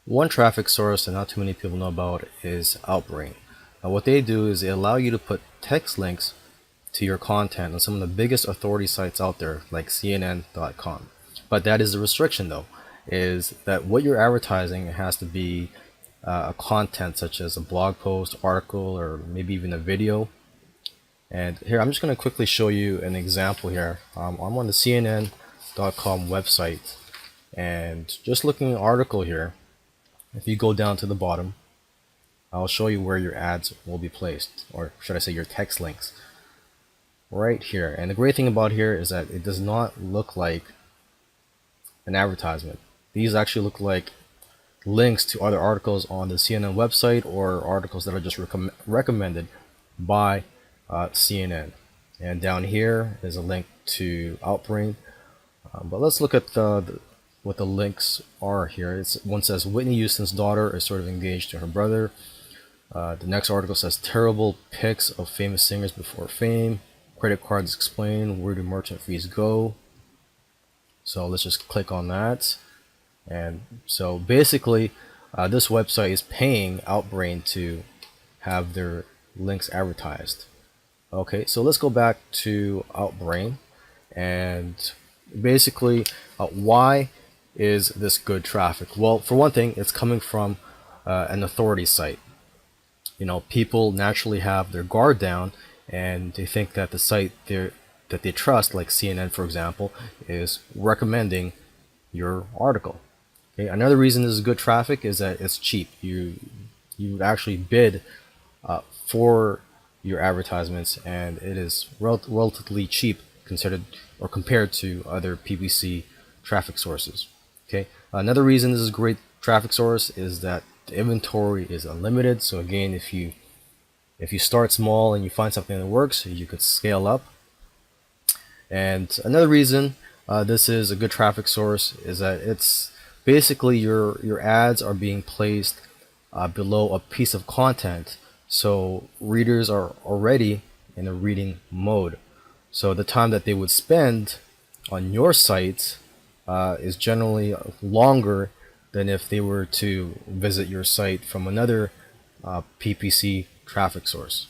One traffic source that not too many people know about is OUTBRAIN. Now, what they do is they allow you to put text links to your content on some of the biggest authority sites out there, like CNN.com. But that is the restriction, though, is that what you're advertising has to be a content such as a blog post, article, or maybe even a video. And here, I'm just going to quickly show you an example here. I'm on the CNN.com website, and just looking at an article here, if you go down to the bottom, I'll show you where your ads will be placed, or should I say your text links, right here. And the great thing about here is that it does not look like an advertisement. These actually look like links to other articles on the CNN website or articles that are just recommended by CNN. And down here is a link to OUTBRAIN. But let's look at what the links are here. One says Whitney Houston's daughter is sort of engaged to her brother. The next article says terrible pics of famous singers before fame. Credit cards explain. Where do merchant fees go? So let's just click on that. And so basically, this website is paying OUTBRAIN to have their links advertised. Okay, so let's go back to OUTBRAIN, and basically, why is this good traffic? Well, for one thing, it's coming from an authority site. You know, people naturally have their guard down, and they think that the site that they trust, like CNN, for example, is recommending your article. Okay, another reason this is good traffic is that it's cheap. You actually bid for your advertisements, and it is relatively cheap considered or compared to other PPC traffic sources. Okay, another reason this is a great traffic source is that the inventory is unlimited. So again, if you start small and you find something that works, you could scale up. And another reason this is a good traffic source is that it's basically your ads are being placed below a piece of content, so readers are already in a reading mode. So the time that they would spend on your site is generally longer than if they were to visit your site from another PPC traffic source.